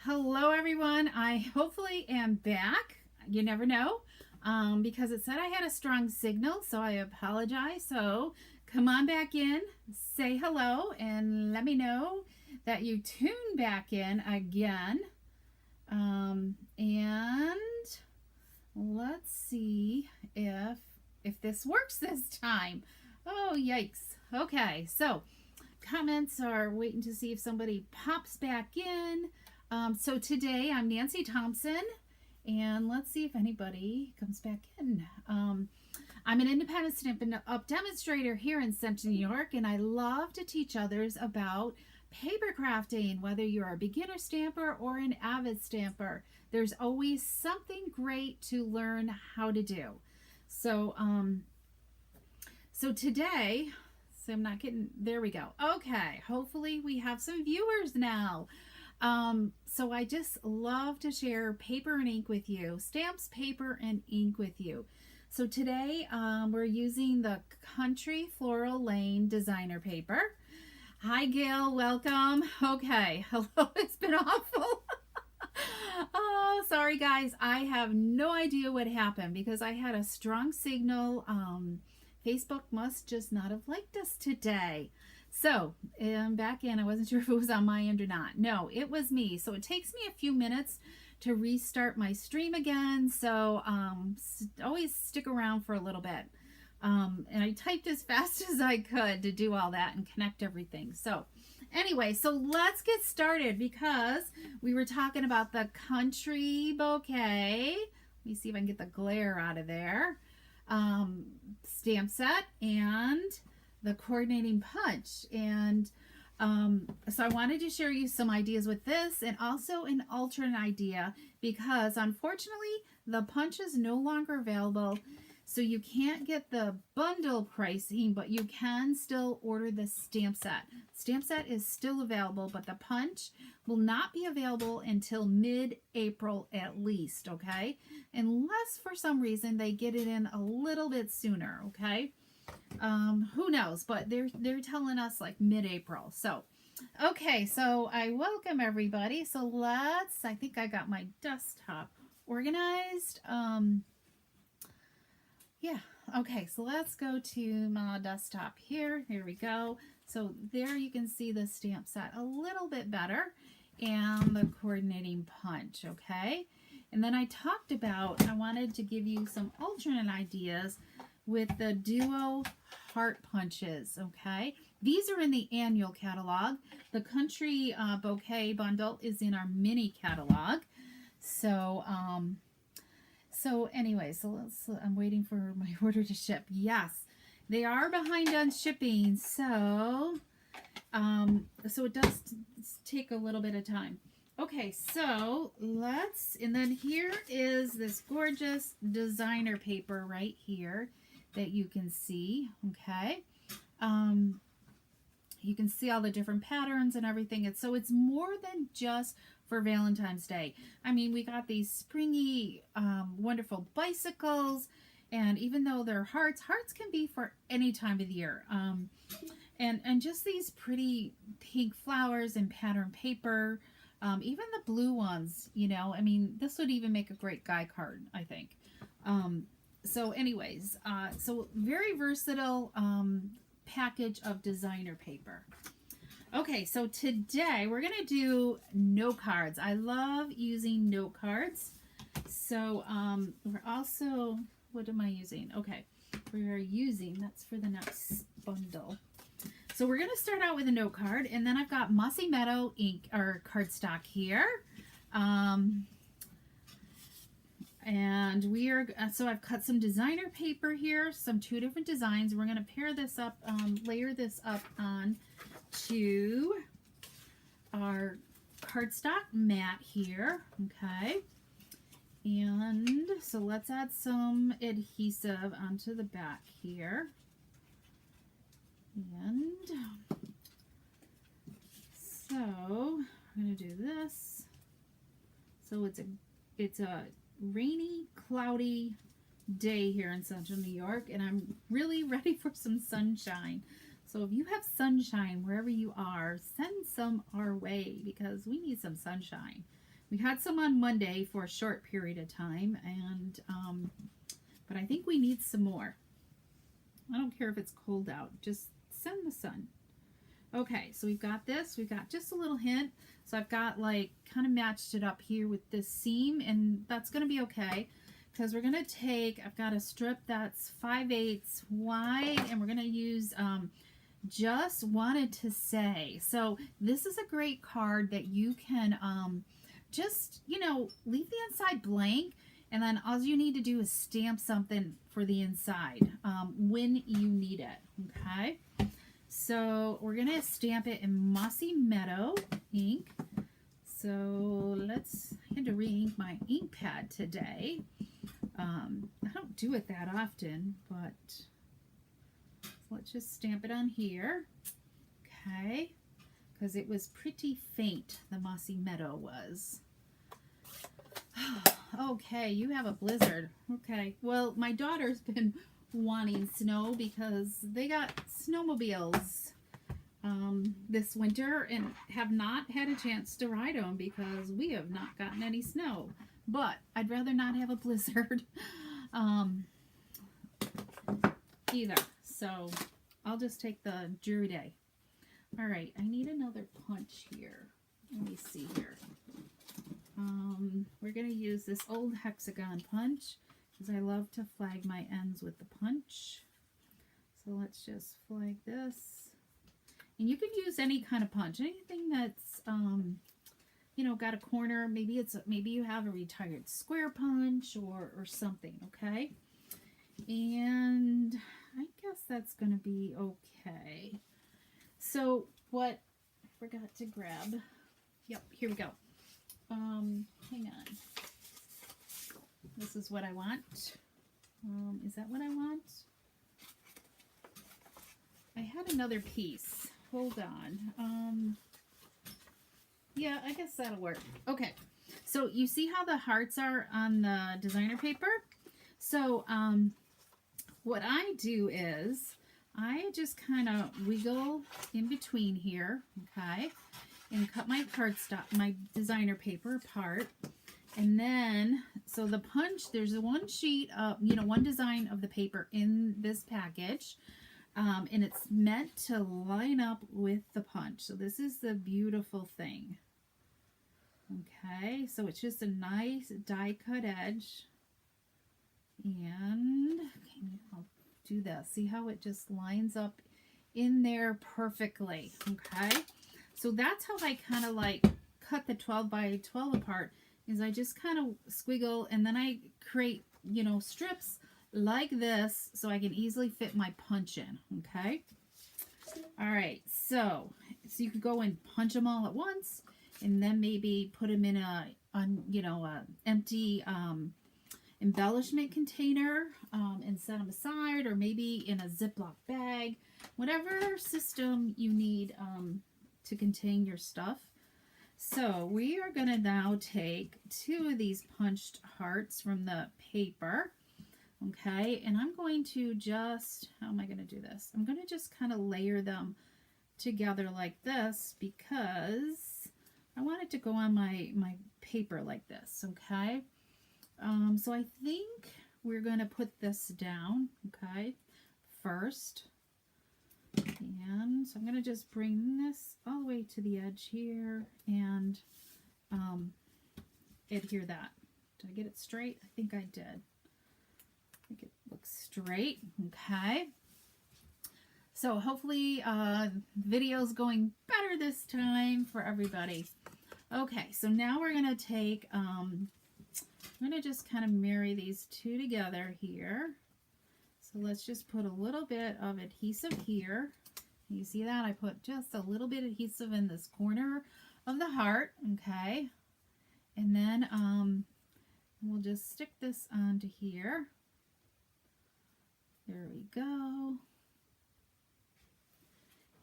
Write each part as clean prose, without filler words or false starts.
Hello, everyone. I hopefully am back. You never know because it said I had a strong signal, so I apologize. So come on back in, say hello, and let me know that you tune back in again. And let's see if this works this time. Oh, yikes. Okay, so comments are waiting to see if somebody pops back in. So today I'm Nancy Thompson, and let's see if anybody comes back in. I'm an independent Stampin' Up! Demonstrator here in Central New York, and I love to teach others about paper crafting, whether you're a beginner stamper or an avid stamper. There's always something great to learn how to do. So, so today, so I'm not getting, there we go. Okay, hopefully we have some viewers now. So I just love to share paper and ink with you, stamps, paper, and ink with you. So today we're using the Country Floral Lane designer paper. Hi Gail, welcome. Okay, hello, it's been awful. Oh, sorry guys, I have no idea what happened because I had a strong signal. Facebook must just not have liked us today. So, back in, I wasn't sure if it was on my end or not. No, it was me. So it takes me a few minutes to restart my stream again. So always stick around for a little bit. And I typed as fast as I could to do all that and connect everything. So anyway, so let's get started because we were talking about the country bouquet. Let me see if I can get the glare out of there. Stamp set and the coordinating punch. And so I wanted to share you some ideas with this and also an alternate idea because unfortunately the punch is no longer available. So you can't get the bundle pricing, but you can still order the stamp set. Stamp set is still available, but the punch will not be available until mid-April at least, okay? Unless for some reason they get it in a little bit sooner, okay? Who knows, but they're telling us like mid-April. So, okay, so I welcome everybody. So I think I got my desktop organized. Yeah, okay, so let's go to my desktop here. Here we go. So there you can see the stamp set a little bit better and the coordinating punch, okay? And then I talked about, I wanted to give you some alternate ideas with the duo heart punches, okay? These are in the annual catalog. The Country Bouquet bundle is in our mini catalog. So, anyway, I'm waiting for my order to ship. Yes, they are behind on shipping, so it does take a little bit of time. Okay, so and then here is this gorgeous designer paper right here that you can see, okay? You can see all the different patterns and everything. It's more than just for Valentine's Day. I mean, we got these springy, wonderful bicycles, and even though they're hearts can be for any time of the year. And just these pretty pink flowers and pattern paper, even the blue ones, you know, I mean, this would even make a great guy card, I think. So anyways, so very versatile package of designer paper. Okay, so today we're going to do note cards. I love using note cards. So we're also, what am I using? Okay, we are using, that's for the next bundle. So we're going to start out with a note card, and then I've got Mossy Meadow ink or cardstock here. And we are, so I've cut some designer paper here, two different designs. We're going to pair this up, layer this up on to our cardstock mat here, okay? And so let's add some adhesive onto the back here. And so I'm going to do this. So it's a rainy, cloudy day here in Central New York, and I'm really ready for some sunshine. So if you have sunshine wherever you are, send some our way because we need some sunshine. We had some on Monday for a short period of time, and but I think we need some more. I don't care if it's cold out, just send the sun. Okay, so we've got this. We've got just a little hint. So I've got like kind of matched it up here with this seam, and that's going to be okay because we're going to take, I've got a strip that's 5/8 wide, and we're going to use just wanted to say. So this is a great card that you can just, you know, leave the inside blank, and then all you need to do is stamp something for the inside when you need it. Okay. So we're going to stamp it in Mossy Meadow ink. So I had to re-ink my ink pad today. I don't do it that often, but let's just stamp it on here. Okay. Because it was pretty faint, the Mossy Meadow was. Okay, you have a blizzard. Okay. Well, my daughter's been wanting snow because they got snowmobiles this winter and have not had a chance to ride them because we have not gotten any snow. But I'd rather not have a blizzard either. So I'll just take the Jury Day. All right, I need another punch here. Let me see here. We're going to use this old hexagon punch because I love to flag my ends with the punch. So let's just flag this. And you can use any kind of punch, anything that's, you know, got a corner. Maybe you have a retired square punch or something, okay? And I guess that's going to be okay. So what I forgot to grab. Yep, here we go. Hang on. This is what I want. Is that what I want? I had another piece. Hold on. Yeah, I guess that'll work. Okay. So you see how the hearts are on the designer paper? So what I do is I just kind of wiggle in between here, okay, and cut my cardstock, my designer paper apart. And then, so the punch, there's one sheet of, you know, one design of the paper in this package. And it's meant to line up with the punch. So this is the beautiful thing. Okay, so it's just a nice die cut edge. And okay, I'll do this. See how it just lines up in there perfectly. Okay, so that's how I kind of like cut the 12 by 12 apart, is I just kind of squiggle and then I create, you know, strips like this so I can easily fit my punch in. Okay, all right, so you could go and punch them all at once, and then maybe put them in a empty embellishment container and set them aside, or maybe in a Ziploc bag, whatever system you need to contain your stuff. So we are going to now take 2 of these punched hearts from the paper, okay, and I'm going to just, how am I going to do this? I'm going to just kind of layer them together like this because I want it to go on my paper like this, okay? So I think we're going to put this down, okay, first. And so I'm going to just bring this all the way to the edge here and adhere that. Did I get it straight? I think I did. I think it looks straight, okay. So hopefully video's going better this time for everybody. Okay, so now we're going to take, I'm going to just kind of marry these 2 together here. So let's just put a little bit of adhesive here. You see that? I put just a little bit of adhesive in this corner of the heart, okay? And then we'll just stick this onto here. There we go.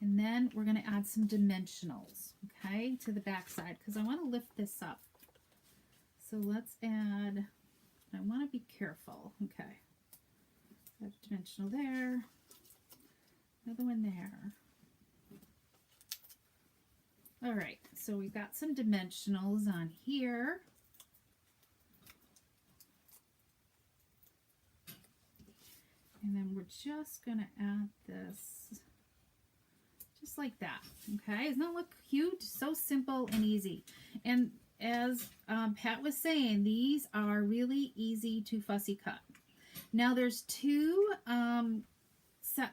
And then we're going to add some dimensionals, okay, to the back side because I want to lift this up. So let's add, I want to be careful, okay. Add a dimensional there, another one there. All right, So we've got some dimensionals on here. And then we're just going to add this just like that. Okay, doesn't that look cute? So simple and easy. And as Pat was saying, these are really easy to fussy cut. Now there's two,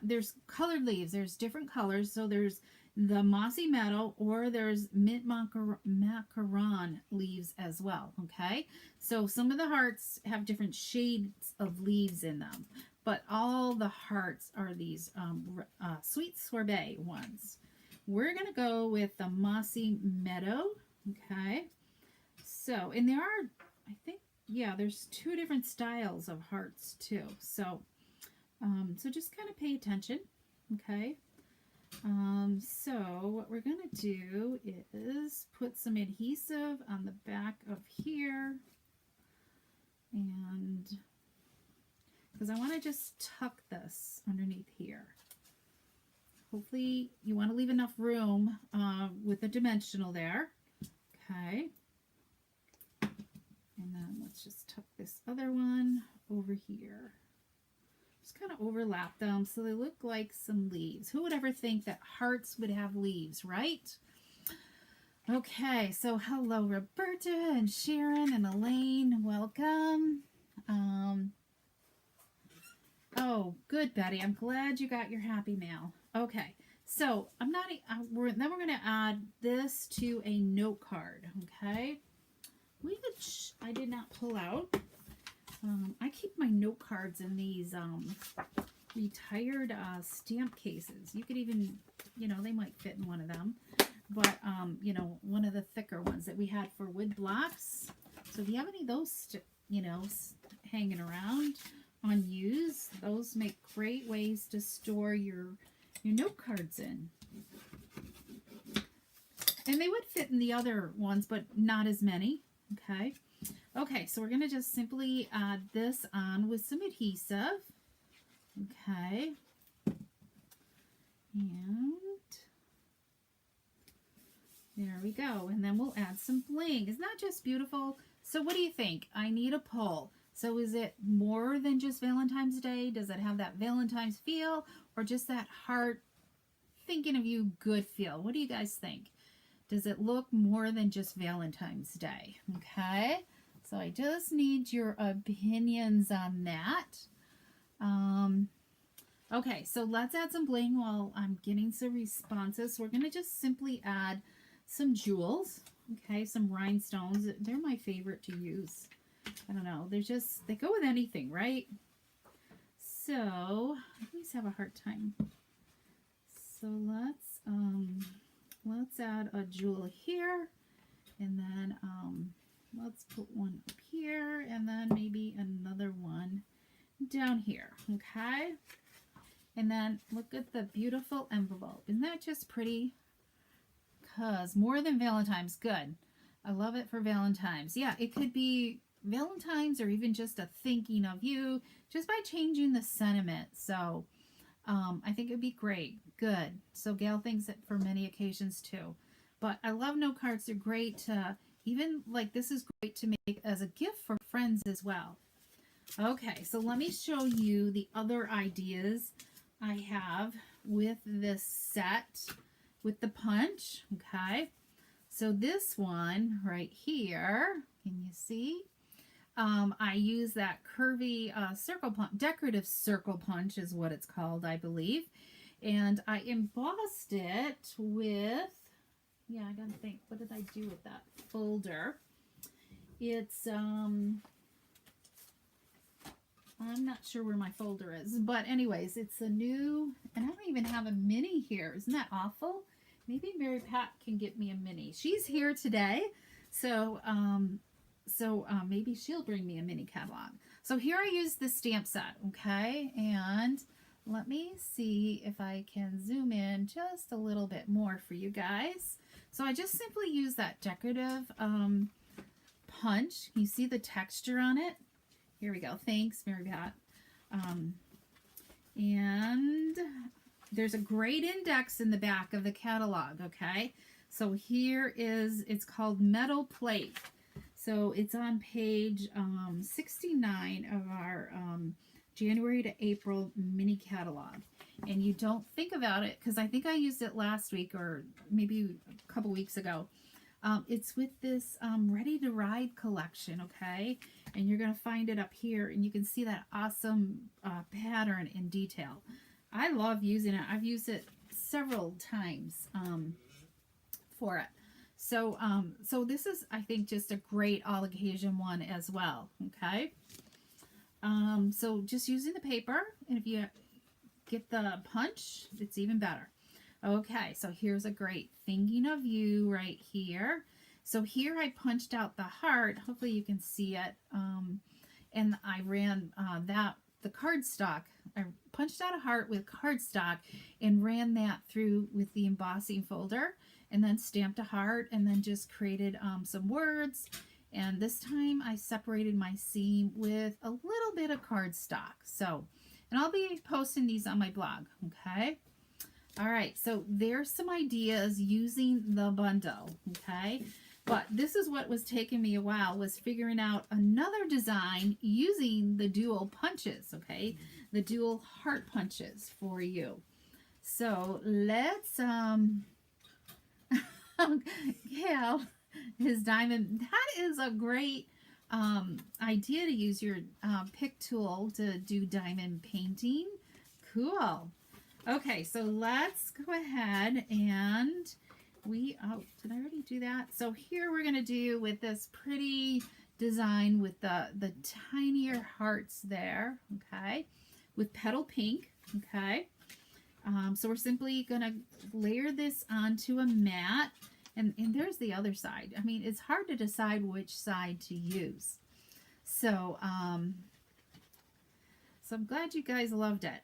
there's colored leaves. There's different colors. So there's the mossy meadow, or there's mint macaron leaves as well. Okay, so some of the hearts have different shades of leaves in them, but all the hearts are these sweet sorbet ones. We're gonna go with the mossy meadow. Okay, so, and there are, I think, yeah, there's two different styles of hearts too. So so just kind of pay attention. Okay. So what we're going to do is put some adhesive on the back of here, and because I want to just tuck this underneath here. Hopefully you want to leave enough room with the dimensional there. Okay. And then let's just tuck this other one over here. Just kind of overlap them so they look like some leaves. Who would ever think that hearts would have leaves, right? Okay, so hello Roberta and Sharon and Elaine, welcome. Oh, good Betty, I'm glad you got your happy mail. Okay, so then we're going to add this to a note card. Okay, which I did not pull out. I keep my note cards in these retired stamp cases. You could even, you know, they might fit in one of them, but you know, one of the thicker ones that we had for wood blocks. So if you have any of those, you know, hanging around unused, those make great ways to store your note cards in. And they would fit in the other ones, but not as many. Okay. Okay, so we're going to just simply add this on with some adhesive. Okay. And there we go. And then we'll add some bling. Isn't that just beautiful? So what do you think? I need a poll. So is it more than just Valentine's Day? Does it have that Valentine's feel, or just that heart thinking of you good feel? What do you guys think? Does it look more than just Valentine's Day? Okay. So I just need your opinions on that. Okay, so let's add some bling while I'm getting some responses. So we're going to just simply add some jewels. Okay, some rhinestones. They're my favorite to use. I don't know. They go with anything, right? So I always have a hard time. So let's add a jewel here, and then let's put one up here, and then maybe another one down here. Okay, and then look at the beautiful envelope. Isn't that just pretty? Because more than Valentine's, good. I love it for Valentine's. Yeah, it could be Valentine's or even just a thinking of you, just by changing the sentiment. So I think it would be great. Good. So Gail thinks it for many occasions too. But I love note cards. They're great to, even like this is great to make as a gift for friends as well. Okay, so let me show you the other ideas I have with this set with the punch. Okay, so this one right here, can you see? I use that curvy circle punch, decorative circle punch is what it's called, I believe. And I embossed it with, yeah, I gotta think, what did I do with that folder? It's, I'm not sure where my folder is, but anyways, it's a new, and I don't even have a mini here. Isn't that awful? Maybe Mary Pat can get me a mini. She's here today, so maybe she'll bring me a mini catalog. So here I use the stamp set, okay? And let me see if I can zoom in just a little bit more for you guys. So I just simply use that decorative punch. You see the texture on it? Here we go. Thanks, Mary Pat. And there's a great index in the back of the catalog, okay? So here is, it's called Metal Plate. So it's on page 69 of our January to April mini catalog. And you don't think about it, because I think I used it last week or maybe a couple weeks ago. It's with this Ready to Ride collection, okay? And you're going to find it up here, and you can see that awesome pattern in detail. I love using it. I've used it several times for it. So, so this is, I think, just a great all occasion one as well, okay? So just using the paper, and if you get the punch, it's even better. Okay, so here's a great thinking of you right here. So here I punched out the heart. Hopefully you can see it. And I ran the cardstock. I punched out a heart with cardstock and ran that through with the embossing folder, and then stamped a heart, and then just created some words. And this time I separated my seam with a little bit of cardstock. So, and I'll be posting these on my blog, okay? All right, so there's some ideas using the bundle, okay? But this is what was taking me a while, was figuring out another design using the dual punches, okay? The dual heart punches for you. So let's, Cal, his diamond, that is a great idea to use your pick tool to do diamond painting. Cool. Okay, so let's go ahead and oh, did I already do that? So here we're going to do with this pretty design with the tinier hearts there, okay, with petal pink, okay. So we're simply going to layer this onto a mat, and there's the other side. I mean, it's hard to decide which side to use. So, so I'm glad you guys loved it.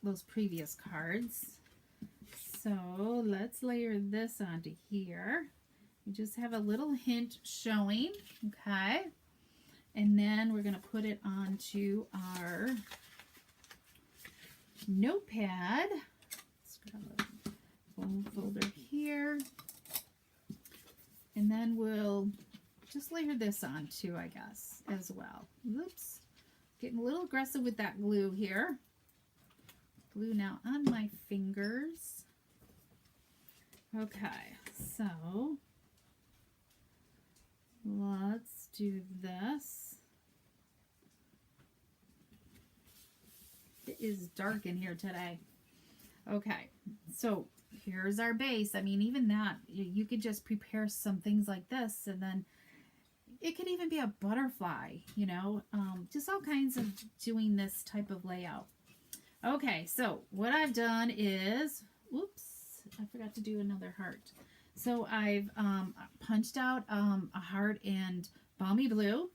Those previous cards. So let's layer this onto here. You just have a little hint showing, okay? And then we're going to put it onto our notepad. Let's grab a foam folder here. And then we'll just layer this on too, I guess, as well. Oops. Getting a little aggressive with that glue here. Glue now on my fingers. Okay, so let's do this. It is dark in here today. Okay, so here's our base. I mean, even that, you could just prepare some things like this, and then it could even be a butterfly, you know, just all kinds of doing this type of layout. Okay, so what I've done is, whoops, I forgot to do another heart. So I've punched out a heart in balmy blue,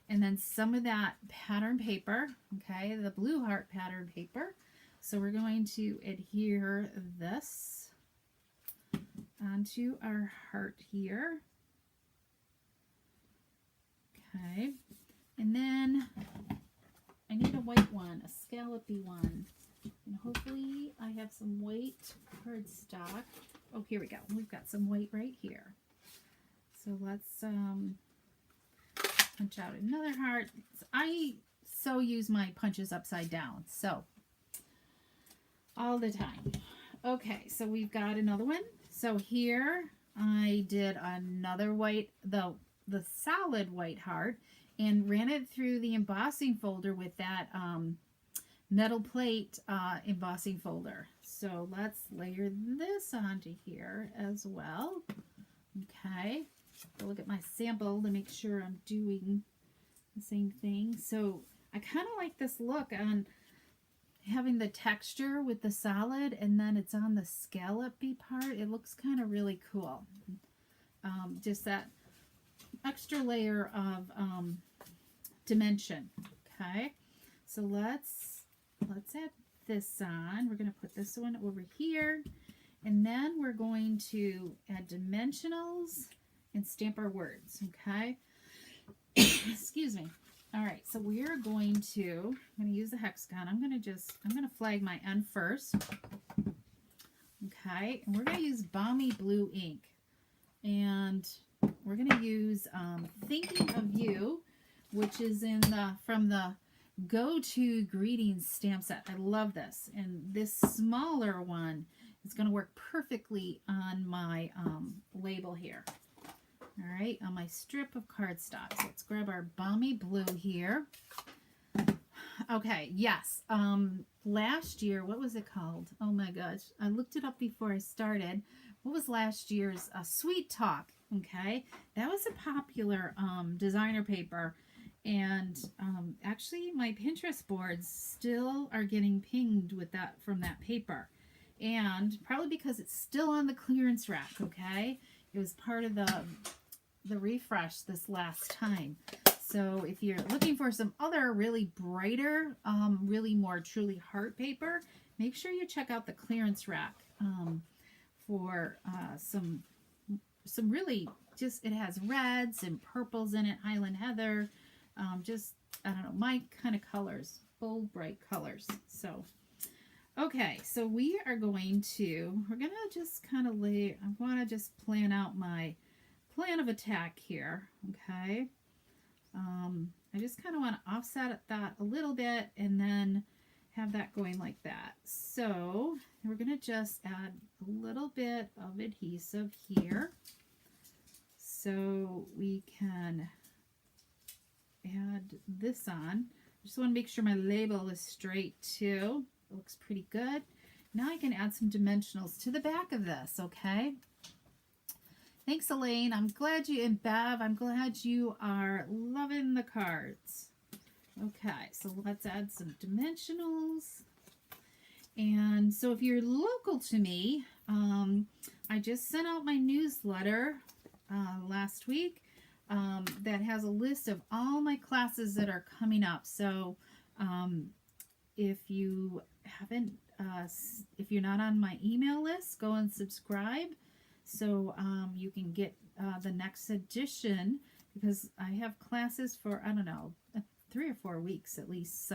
and then some of that pattern paper, okay, the blue heart pattern paper. So we're going to adhere this onto our heart here. Okay, and then I need a white one, a scallopy one, and hopefully I have some white cardstock. Oh, here we go. We've got some white right here. So let's punch out another heart. I so use my punches upside down, so all the time. Okay, so we've got another one. So here I did another white, the solid white heart, and ran it through the embossing folder with that metal plate embossing folder. So let's layer this onto here as well. Okay, so look at my sample to make sure I'm doing the same thing. So I kind of like this look on having the texture with the solid, and then it's on the scallopy part. It looks kind of really cool. Just that extra layer of dimension. Okay, so let's add this on. We're going to put this one over here, and then we're going to add dimensionals and stamp our words. Okay. Excuse me. All right, so we're going to, I'm going to use the hex gun. I'm going to flag my end first. Okay, and we're going to use Balmy Blue ink. And we're going to use Thinking of You, which is from the Go-To Greetings stamp set. I love this. And this smaller one is going to work perfectly on my label here. All right, on my strip of cardstock. So let's grab our Balmy Blue here. Okay, yes. Last year, what was it called? Oh my gosh, I looked it up before I started. What was last year's Sweet Talk? Okay, that was a popular designer paper, and actually my Pinterest boards still are getting pinged with that from that paper, and probably because it's still on the clearance rack. Okay, it was part of the refresh this last time. So if you're looking for some other really brighter, really more truly heart paper, make sure you check out the clearance rack for some really just, it has reds and purples in it, Highland Heather, just, I don't know, my kind of colors, bold, bright colors. So, okay, so we're going to just kind of I want to just plan out my plan of attack here, okay? I just kind of want to offset that a little bit and then have that going like that. So we're going to just add a little bit of adhesive here so we can add this on. I just want to make sure my label is straight too. It looks pretty good. Now I can add some dimensionals to the back of this, okay? Thanks, Elaine. I'm glad you, and Bev, I'm glad you are loving the cards. Okay, so let's add some dimensionals. And so if you're local to me, I just sent out my newsletter last week that has a list of all my classes that are coming up. So if you haven't, if you're not on my email list, go and subscribe. So you can get the next edition, because I have classes for, I don't know, 3 or 4 weeks at least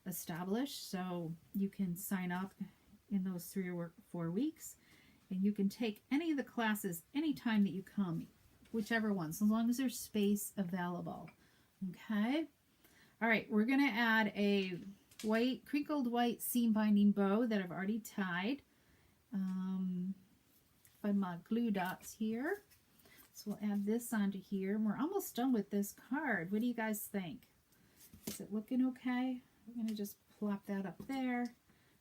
established. So you can sign up in those 3 or 4 weeks, and you can take any of the classes anytime that you come, whichever ones, as long as there's space available. Okay. All right, we're going to add a crinkled white seam binding bow that I've already tied. Find my glue dots here. So we'll add this onto here. And we're almost done with this card. What do you guys think? Is it looking okay? We're going to just plop that up there.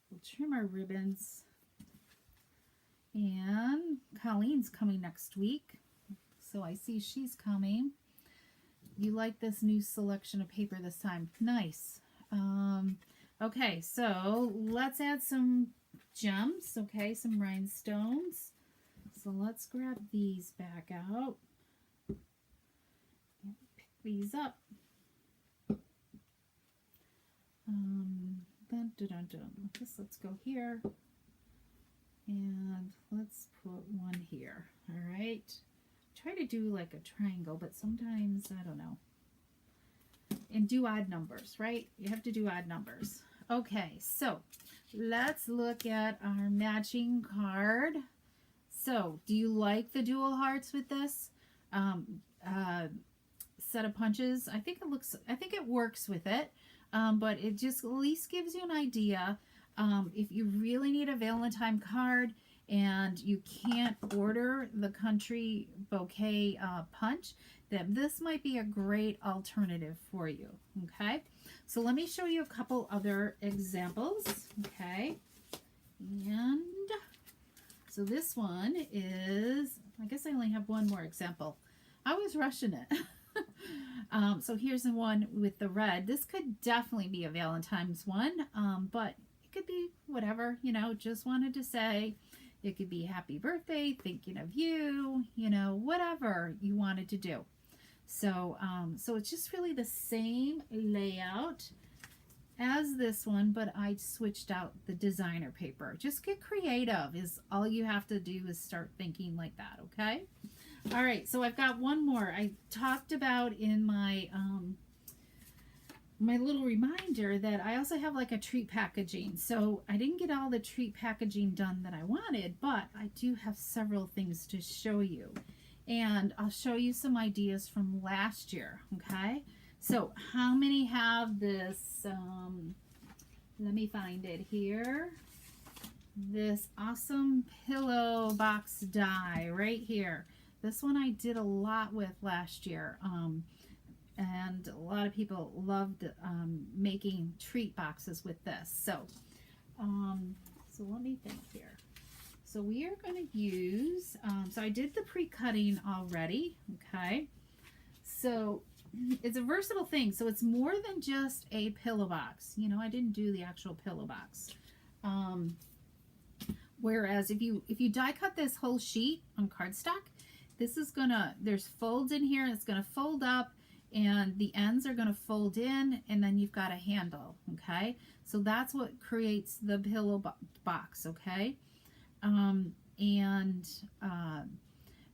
We'll trim our ribbons. And Colleen's coming next week. So I see she's coming. You like this new selection of paper this time. Nice. Okay, so let's add some gems. Okay, some rhinestones. So let's grab these back out. Pick these up. Let's go here. And let's put one here. All right. Try to do like a triangle, but sometimes, I don't know. And do odd numbers, right? You have to do odd numbers. Okay, so let's look at our matching card. So, do you like the dual hearts with this set of punches? I think it works with it, but it just at least gives you an idea. If you really need a Valentine card and you can't order the country bouquet punch, then this might be a great alternative for you. Okay, so let me show you a couple other examples. Okay, and so this one is, I guess I only have one more example. I was rushing it. So here's the one with the red. This could definitely be a Valentine's one, but it could be whatever, just wanted to say. It could be happy birthday, thinking of you, whatever you wanted to do. So, so it's just really the same layout as this one, but I switched out the designer paper. Just get creative is all you have to do, is start thinking like that, okay? All right, so I've got one more. I talked about in my my little reminder that I also have like a treat packaging. So I didn't get all the treat packaging done that I wanted, but I do have several things to show you. And I'll show you some ideas from last year, okay? So how many have this, let me find it here, this awesome pillow box die right here. This one I did a lot with last year. And a lot of people loved making treat boxes with this. So, so let me think here. So we are going to use, so I did the pre-cutting already, okay? So it's a versatile thing. So it's more than just a pillow box. You know, I didn't do the actual pillow box. Whereas if you die cut this whole sheet on cardstock, this is gonna, there's folds in here, and it's gonna fold up, and the ends are going to fold in, and then you've got a handle, okay? So that's what creates the pillow box, okay?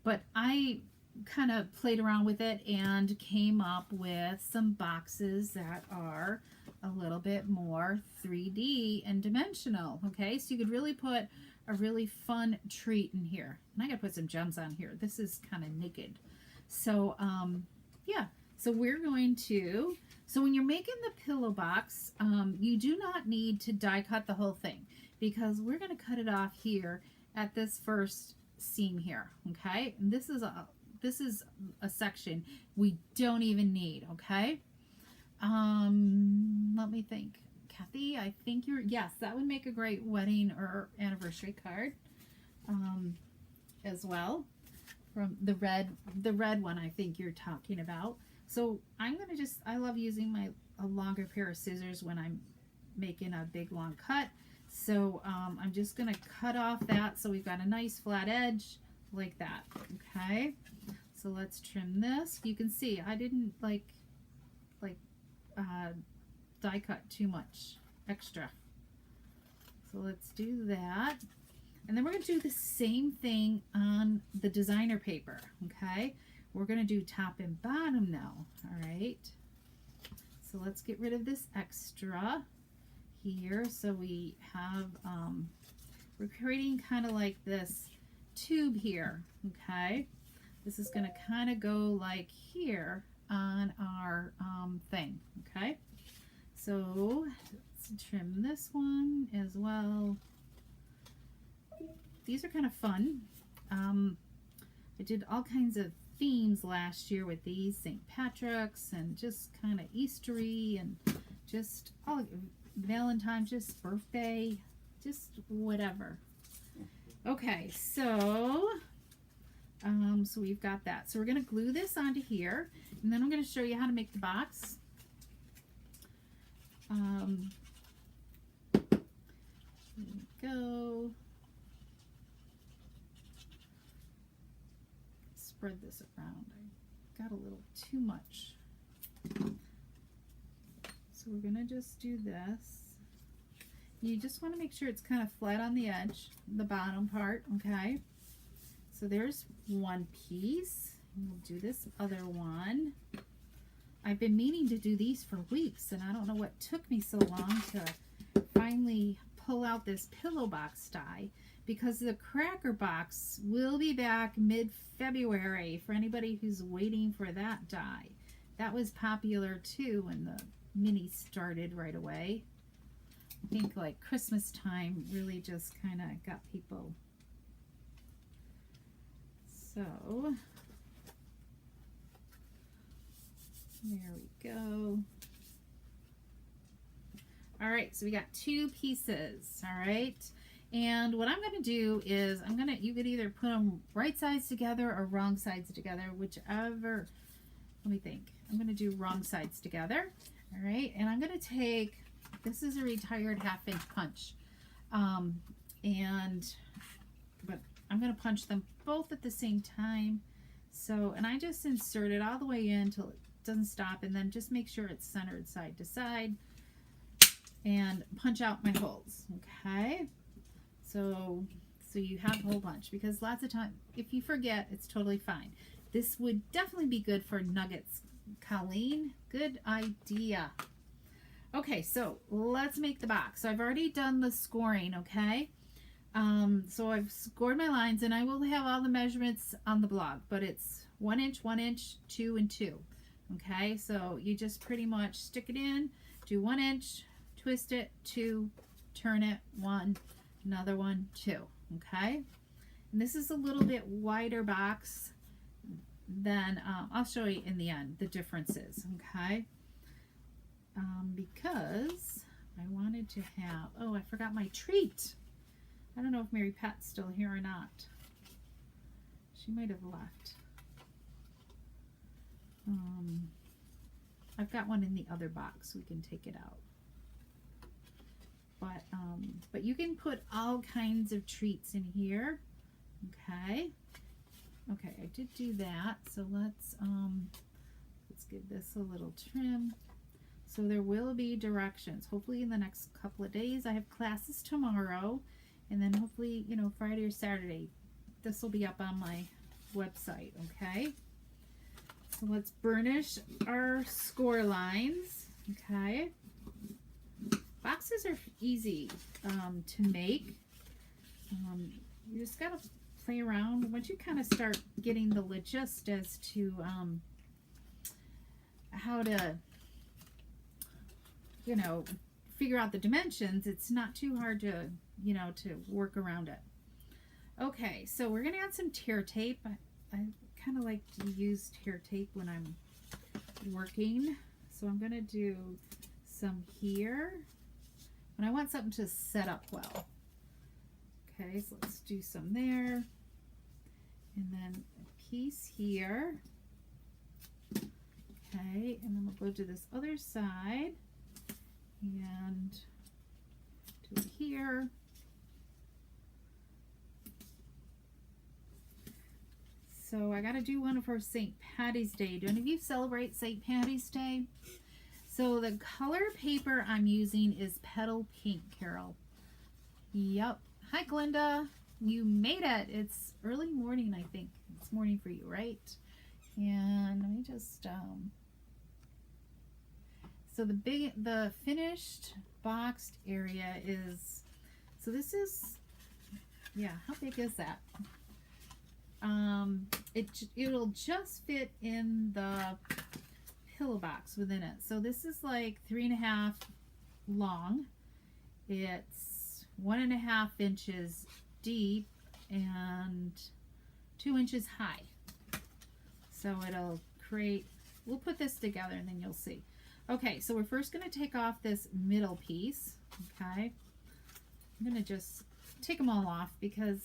But I kind of played around with it and came up with some boxes that are a little bit more 3D and dimensional, okay? So you could really put a really fun treat in here. And I got to put some gems on here. This is kind of naked. So, yeah. So we're going to, so when you're making the pillow box, you do not need to die cut the whole thing, because we're going to cut it off here at this first seam here, okay? And this is a section we don't even need, okay? Let me think. Kathy, I think yes, that would make a great wedding or anniversary card as well. From the red one I think you're talking about. So I'm going to just, I love using a longer pair of scissors when I'm making a big long cut. So I'm just going to cut off that so we've got a nice flat edge like that. Okay. So let's trim this. You can see I didn't like die cut too much extra. So let's do that. And then we're going to do the same thing on the designer paper. Okay. We're going to do top and bottom now, all right? So let's get rid of this extra here. So we have, we're creating kind of like this tube here, okay? This is going to kind of go like here on our thing, okay? So let's trim this one as well. These are kind of fun. I did all kinds of themes last year with these, St. Patrick's and just kind of Eastery and just all Valentines, just birthday, just whatever. Okay, so so we've got that. So we're going to glue this onto here, and then I'm going to show you how to make the box. There we go. Spread this around. I got a little too much. So we're going to just do this. You just want to make sure it's kind of flat on the edge, the bottom part, okay? So there's one piece. We'll do this other one. I've been meaning to do these for weeks, and I don't know what took me so long to finally pull out this pillow box die, because the cracker box will be back mid-February for anybody who's waiting for that die. That was popular too when the mini started right away. I think like Christmas time really just kind of got people. So there we go. All right, so we got two pieces, all right? And what I'm going to do is you could either put them right sides together or wrong sides together, whichever. Let me think. I'm going to do wrong sides together, all right? And I'm going to take, this is a retired 1/2-inch punch. But I'm going to punch them both at the same time. So, and I just insert it all the way in until it doesn't stop, and then just make sure it's centered side to side and punch out my holes, okay? So you have a whole bunch, because lots of time, if you forget, it's totally fine. This would definitely be good for nuggets. Colleen, good idea. Okay, so let's make the box. So I've already done the scoring, okay? So I've scored my lines, and I will have all the measurements on the blog, but it's 1 inch, 1 inch, 2 and 2. Okay, so you just pretty much stick it in, do 1 inch, twist it, 2, turn it, 1, another one, 2. Okay, and this is a little bit wider box than I'll show you in the end the differences. Okay, because I wanted to have, oh, I forgot my treat. I don't know if Mary Pat's still here or not. She might have left. I've got one in the other box. We can take it out. But you can put all kinds of treats in here. Okay. Okay, I did do that. So let's give this a little trim. So there will be directions. Hopefully in the next couple of days. I have classes tomorrow. And then hopefully, you know, Friday or Saturday, this will be up on my website, okay? So let's burnish our score lines, okay? Boxes are easy to make. You just gotta play around. Once you kind of start getting the gist as to how to, you know, figure out the dimensions, it's not too hard to, you know, to work around it. Okay, so we're gonna add some tear tape. I kind of like to use tear tape when I'm working, so I'm gonna do some here, and I want something to set up well. Okay, so let's do some there, and then a piece here. Okay, and then we'll go to this other side and do it here. So I got to do one for St. Patty's Day. Do any of you celebrate St. Patty's Day? So the color paper I'm using is Petal Pink, Carol. Yep. Hi, Glenda. You made it. It's early morning, I think. It's morning for you, right? And let me just, so the finished boxed area is, so this is, yeah, how big is that? It'll just fit in the pillow box within it. So this is like 3.5 long. It's 1.5 inches deep and 2 inches high. So it'll create, we'll put this together and then you'll see. Okay, so we're first going to take off this middle piece. Okay, I'm going to just take them all off because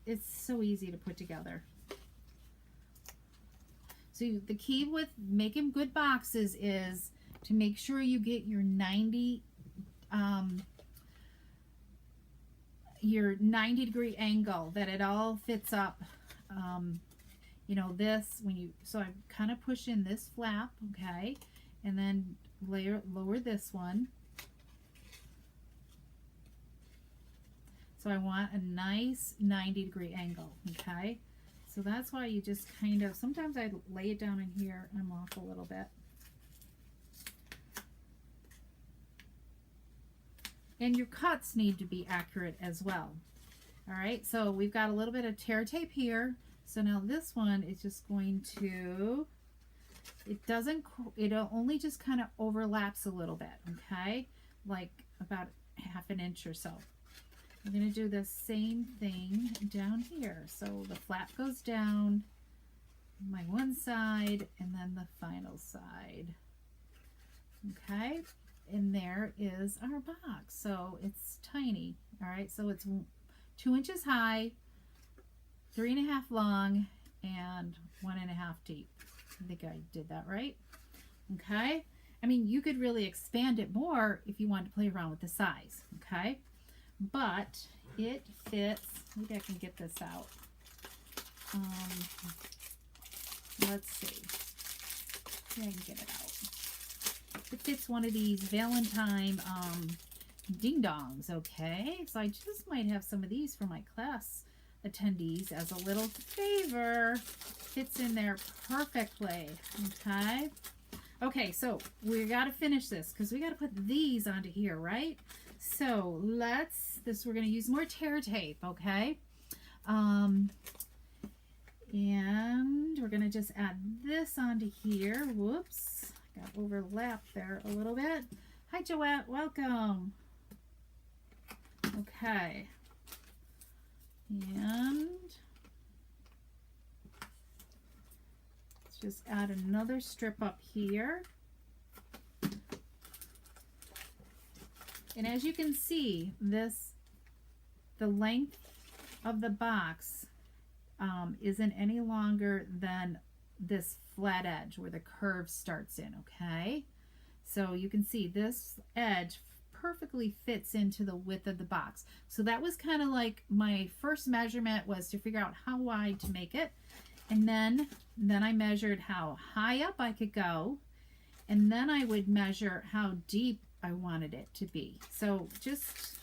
it's so easy to put together. So the key with making good boxes is to make sure you get your 90 degree angle, that it all fits up. You know, this, when you, so I kind of push in this flap, okay, and then lower this one. So I want a nice 90 degree angle, okay? So that's why you just kind of, sometimes I lay it down in here and I'm off a little bit. And your cuts need to be accurate as well. All right, so we've got a little bit of tear tape here. So now this one is just going to, it only just kind of overlaps a little bit, okay? Like about 1/2 inch or so. I'm going to do the same thing down here. So the flap goes down my one side and then the final side. Okay, and there is our box. So it's tiny. All right, so it's 2 inches high, 3.5 long, and 1.5 deep. I think I did that right. Okay, I mean, you could really expand it more if you want to play around with the size. Okay, but it fits. Maybe I can get this out. Let's see. Maybe I can get it out. It fits one of these Valentine ding dongs. Okay, so I just might have some of these for my class attendees as a little favor. Fits in there perfectly. Okay, Okay, so we got to finish this because we got to put these onto here, right? So we're going to use more tear tape, okay? And we're going to just add this onto here. Whoops, got overlapped there a little bit. Hi, Joette, welcome. Okay. And let's just add another strip up here. And as you can see, the length of the box isn't any longer than this flat edge where the curve starts in, okay? So you can see this edge perfectly fits into the width of the box. So that was kind of like my first measurement, was to figure out how wide to make it. And then I measured how high up I could go. And then I would measure how deep I wanted it to be. So just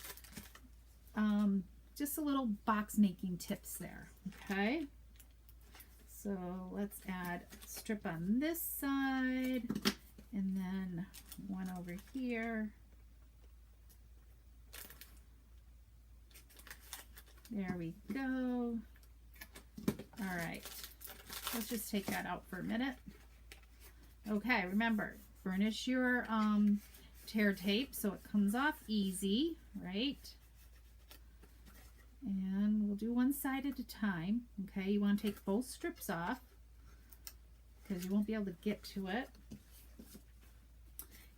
a little box making tips there, okay? So let's add a strip on this side and then one over here. There we go. All right, let's just take that out for a minute. Okay, remember, burnish your tear tape so it comes off easy, right? And we'll do one side at a time. Okay, you want to take both strips off because you won't be able to get to it.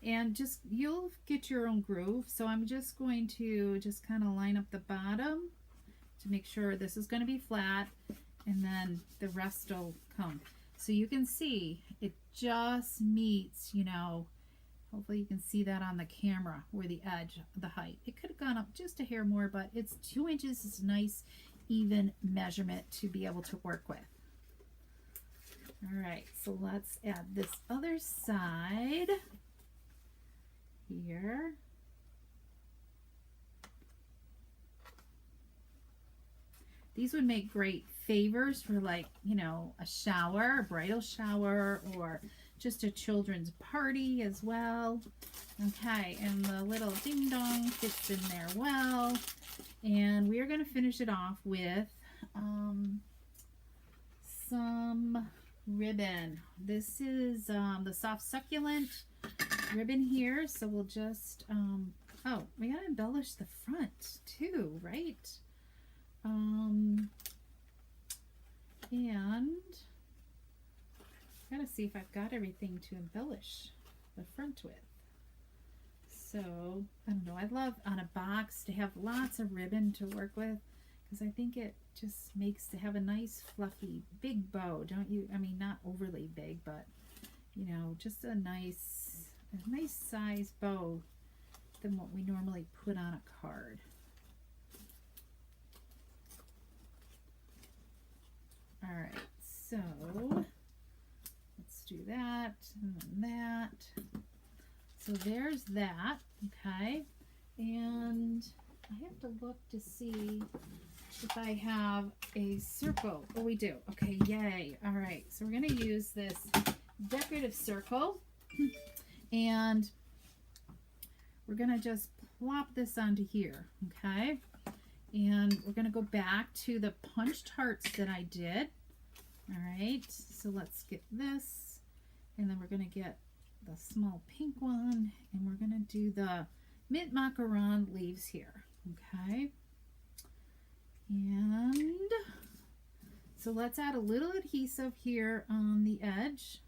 And you'll get your own groove. So I'm just going to kind of line up the bottom to make sure this is going to be flat, and then the rest will come. So you can see it just meets, you know, hopefully you can see that on the camera where the edge, the height. It could have gone up just a hair more, but it's 2 inches is a nice even measurement to be able to work with. All right, so let's add this other side here. These would make great favors for, like, you know, a shower, a bridal shower, or just a children's party as well. Okay, and the little ding dong fits in there well. And we are going to finish it off with some ribbon. This is the soft succulent ribbon here. So we'll just, oh, we got to embellish the front too, right? And I gotta see if I've got everything to embellish the front with. So I don't know, I love on a box to have lots of ribbon to work with, because I think it just makes to have a nice fluffy big bow, don't you? I mean, not overly big, but you know, just a nice size bow than what we normally put on a card. All right, so let's do that and then that. So there's that, okay? And I have to look to see if I have a circle. Oh, we do. Okay, yay. All right, so we're gonna use this decorative circle and we're gonna just plop this onto here, okay? And we're going to go back to the punched hearts that I did. All right, so let's get this. And then we're going to get the small pink one. And we're going to do the mint macaron leaves here. Okay. And so let's add a little adhesive here on the edge.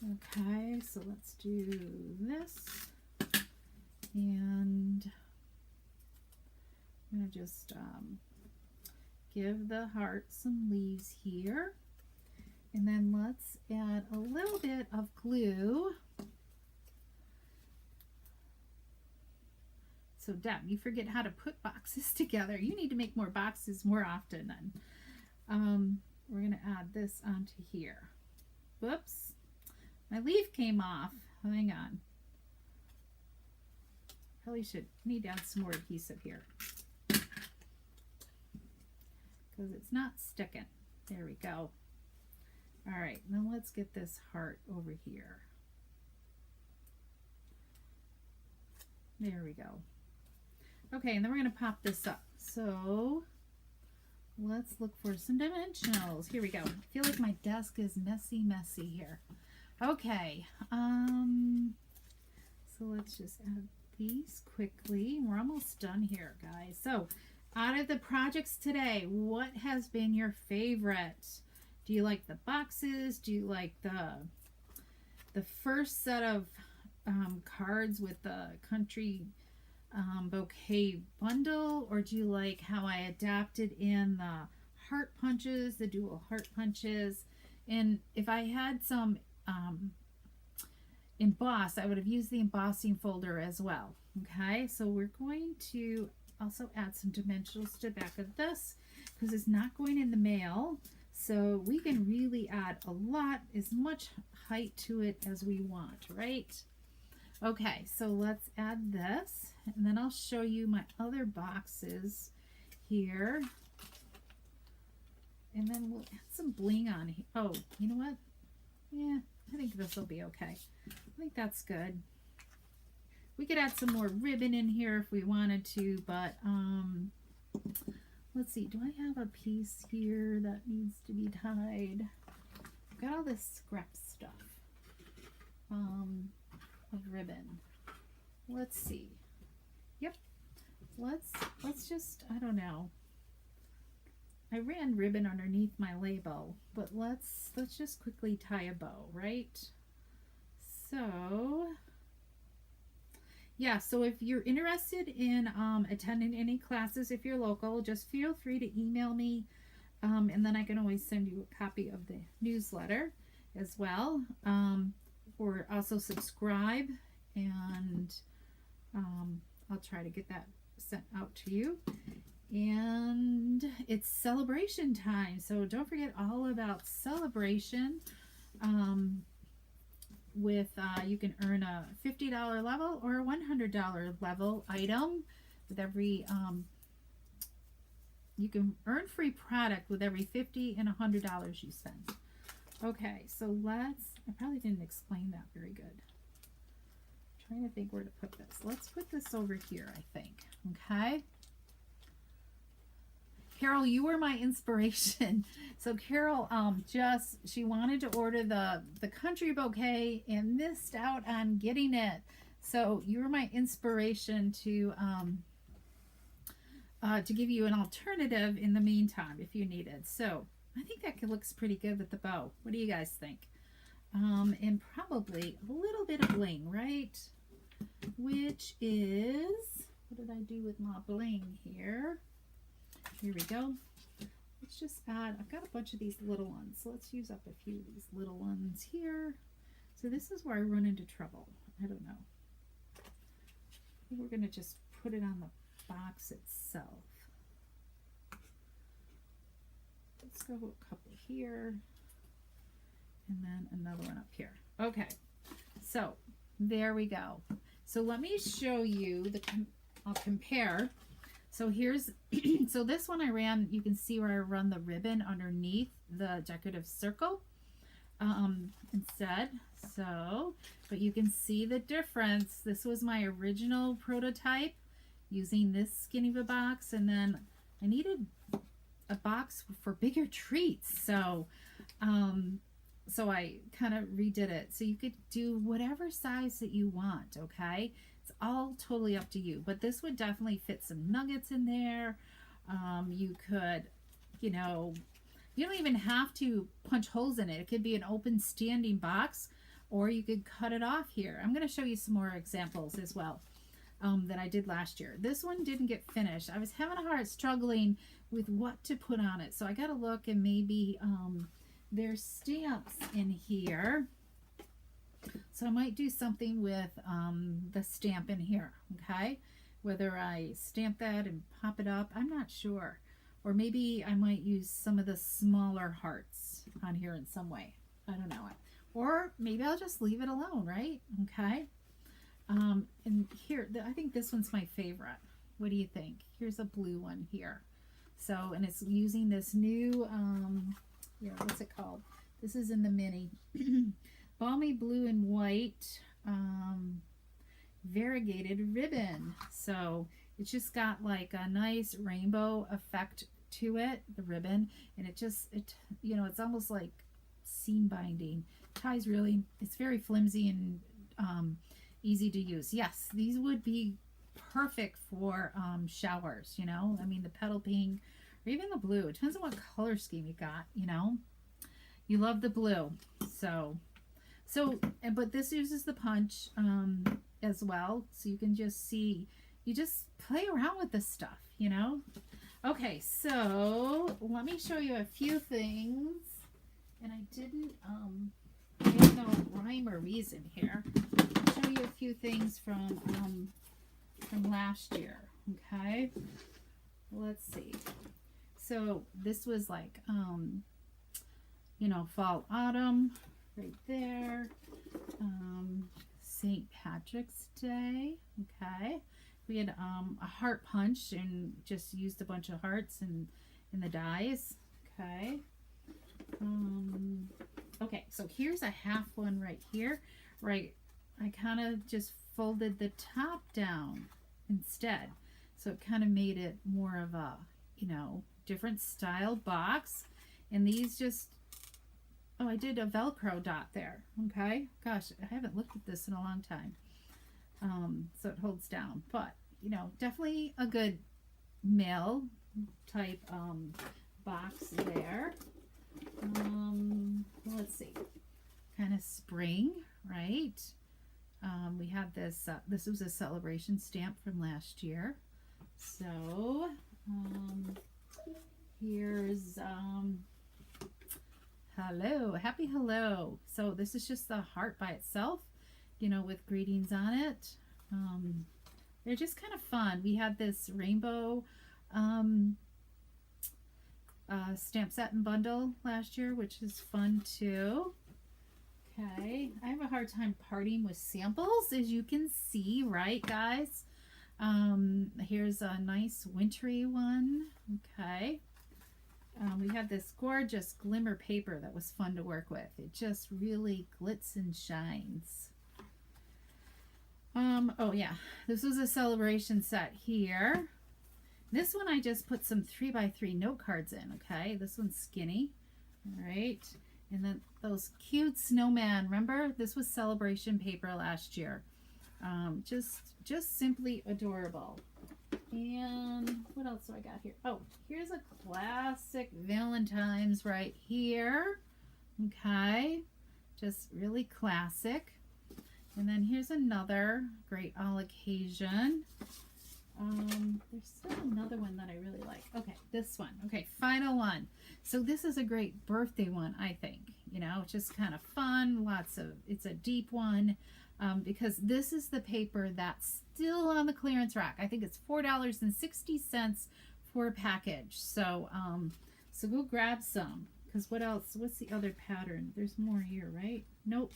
Okay, so let's do this. And I'm going to just give the heart some leaves here. And then let's add a little bit of glue. So Deb, you forget how to put boxes together. You need to make more boxes more often then. We're going to add this onto here. Whoops. My leaf came off. Hang on. Probably need to add some more adhesive here, because it's not sticking. There we go. All right, now let's get this heart over here. There we go. Okay, and then we're going to pop this up. So let's look for some dimensionals. Here we go. I feel like my desk is messy here. Okay, so let's just add these quickly. We're almost done here, guys. So out of the projects today, what has been your favorite? Do you like the boxes? Do you like the first set of cards with the country bouquet bundle, or do you like how I adapted in the heart punches, the dual heart punches? And if I had some embossed, I would have used the embossing folder as well. Okay, so we're going to also add some dimensionals to the back of this because it's not going in the mail, so we can really add a lot, as much height to it as we want, right? Okay, so let's add this, and then I'll show you my other boxes here. And then we'll add some bling on here. Oh, you know what? Yeah, I think this will be okay. I think that's good. We could add some more ribbon in here if we wanted to, but let's see. Do I have a piece here that needs to be tied? I've got all this scrap stuff of ribbon. Let's see. Yep. Let's just, I don't know. I ran ribbon underneath my label, but let's just quickly tie a bow, right? So yeah, so if you're interested in attending any classes, if you're local, just feel free to email me, and then I can always send you a copy of the newsletter as well, or also subscribe, and I'll try to get that sent out to you. And it's celebration time, so don't forget all about celebration. You can earn a $50 level or a $100 level item with every you can earn free product with every $50 and $100 you spend. Okay, so I probably didn't explain that very good. I'm trying to think where to put this. Let's put this over here, I think. Okay. Carol, you were my inspiration. So Carol she wanted to order the country bouquet and missed out on getting it. So you were my inspiration to give you an alternative in the meantime if you needed. So I think that looks pretty good with the bow. What do you guys think? And probably a little bit of bling, right? Which is, what did I do with my bling here? Here we go. Let's just add, I've got a bunch of these little ones, so let's use up a few of these little ones here. So this is where I run into trouble. I don't know. I think we're going to just put it on the box itself. Let's go a couple here, and then another one up here. Okay, so there we go. So let me show you I'll compare. So here's, so this one I ran, you can see where I run the ribbon underneath the decorative circle instead. So, but you can see the difference. This was my original prototype using this skinny of a box, and then I needed a box for bigger treats. So, so I kind of redid it. So you could do whatever size that you want, okay? It's all totally up to you, but this would definitely fit some nuggets in there. You could, you know, you don't even have to punch holes in it. It could be an open standing box, or you could cut it off here. I'm going to show you some more examples as well that I did last year. This one didn't get finished. I was having a hard struggling with what to put on it, so I got to look, and maybe there's stamps in here. So I might do something with the stamp in here, okay? Whether I stamp that and pop it up, I'm not sure. Or maybe I might use some of the smaller hearts on here in some way. I don't know. Or maybe I'll just leave it alone, right? Okay. And here, I think this one's my favorite. What do you think? Here's a blue one here. So, and it's using this new, what's it called? This is in the mini. Balmy blue and white variegated ribbon. So it's just got like a nice rainbow effect to it, the ribbon, and it it's almost like seam binding. Ties really, it's very flimsy and easy to use. Yes, these would be perfect for showers, I mean, the petal pink or even the blue. It depends on what color scheme you got, You love the blue. But this uses the punch as well. So you can just see, you just play around with this stuff, Okay, so let me show you a few things. And I didn't, there's no rhyme or reason here. I'll show you a few things from last year, okay? Let's see. So this was like, fall, autumn, right there. St. Patrick's Day, okay? We had a heart punch and just used a bunch of hearts in the dies, okay? Okay, so here's a half one right here, right? I kind of just folded the top down instead. So it kind of made it more of a, different style box. And these just, oh, I did a Velcro dot there, okay? Gosh, I haven't looked at this in a long time. So it holds down, but, definitely a good mail type box there. Let's see, kind of spring, right? We have this, this was a celebration stamp from last year. So, here's, hello, happy hello. So this is just the heart by itself, with greetings on it. They're just kind of fun. We had this rainbow, stamp set and bundle last year, which is fun too. Okay, I have a hard time parting with samples, as you can see, right, guys? Here's a nice wintry one. Okay, we have this gorgeous glimmer paper that was fun to work with. It just really glitz and shines. Oh yeah, this was a celebration set here. This one I just put some 3x3 note cards in, okay? This one's skinny, all right? And then those cute snowman, remember? This was celebration paper last year. Just simply adorable. And what else do I got here? Oh, here's a classic Valentines right here, okay? Just really classic. And then here's another great all occasion. There's still another one that I really like. Okay, this one. Okay, final one. So this is a great birthday one, I think. Just kind of fun. It's a deep one because this is the paper that's still on the clearance rack. I think it's $4.60 for a package. So, so go grab some. Because what else? What's the other pattern? There's more here, right? Nope.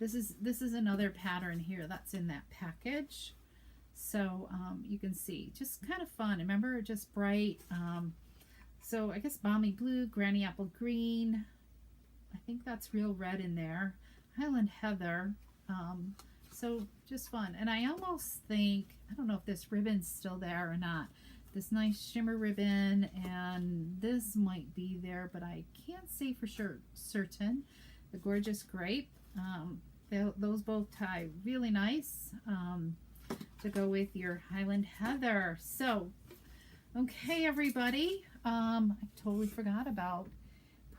This is another pattern here that's in that package. So you can see, just kind of fun. Remember, just bright. So I guess balmy blue, granny apple green. I think that's real red in there. Highland heather. So just fun. And I almost think, I don't know if this ribbon's still there or not. This nice shimmer ribbon, and this might be there, but I can't say for sure certain. The gorgeous grape. Those both tie really nice. To go with your Highland Heather. So, okay, everybody. I totally forgot about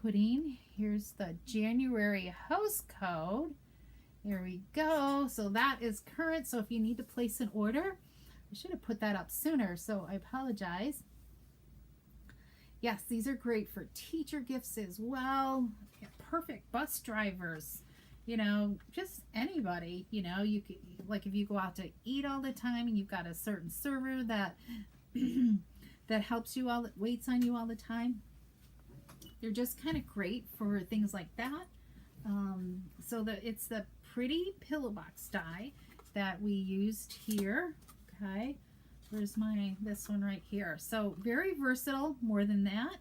putting, here's the January host code. There we go. So that is current. So if you need to place an order, I should have put that up sooner. So I apologize. Yes, these are great for teacher gifts as well. Yeah, perfect bus drivers. Just anybody, you could, like if you go out to eat all the time and you've got a certain server that that helps you waits on you all the time. They're just kind of great for things like that. So it's the pretty pillow box die that we used here. Okay, where's this one right here? So very versatile, more than that.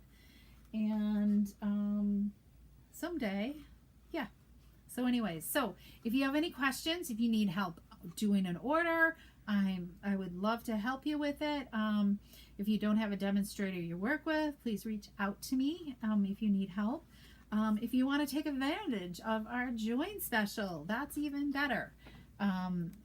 And someday. Yeah. So anyways, so if you have any questions, if you need help doing an order, I would love to help you with it. If you don't have a demonstrator you work with, please reach out to me if you need help. If you want to take advantage of our join special, that's even better.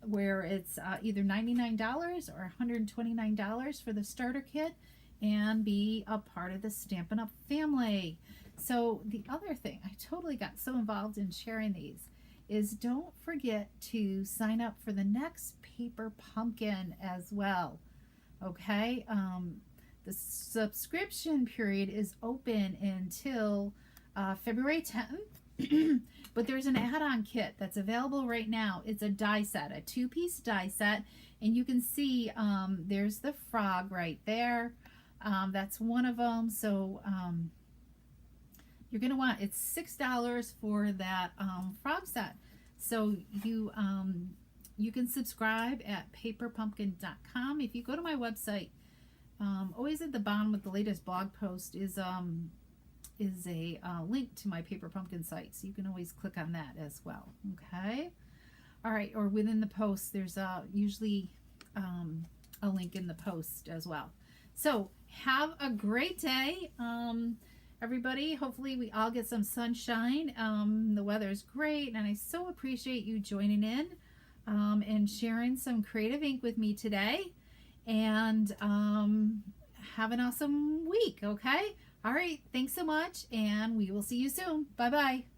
Where it's either $99 or $129 for the starter kit and be a part of the Stampin' Up! Family. So the other thing, I totally got so involved in sharing these, is don't forget to sign up for the next Paper Pumpkin as well. Okay? The subscription period is open until February 10th. But there's an add-on kit that's available right now. It's a die set, a 2-piece die set, and you can see there's the frog right there. That's one of them. So you're gonna want, it's $6 for that frog set. So you can subscribe at paperpumpkin.com. If you go to my website, always at the bottom with the latest blog post is a link to my Paper Pumpkin site, so you can always click on that as well. Okay, all right, or within the post there's usually a link in the post as well. So have a great day, everybody. Hopefully we all get some sunshine. The weather's great, and I so appreciate you joining in and sharing some creative ink with me today, and have an awesome week. Okay, all right, thanks so much, and we will see you soon. Bye bye.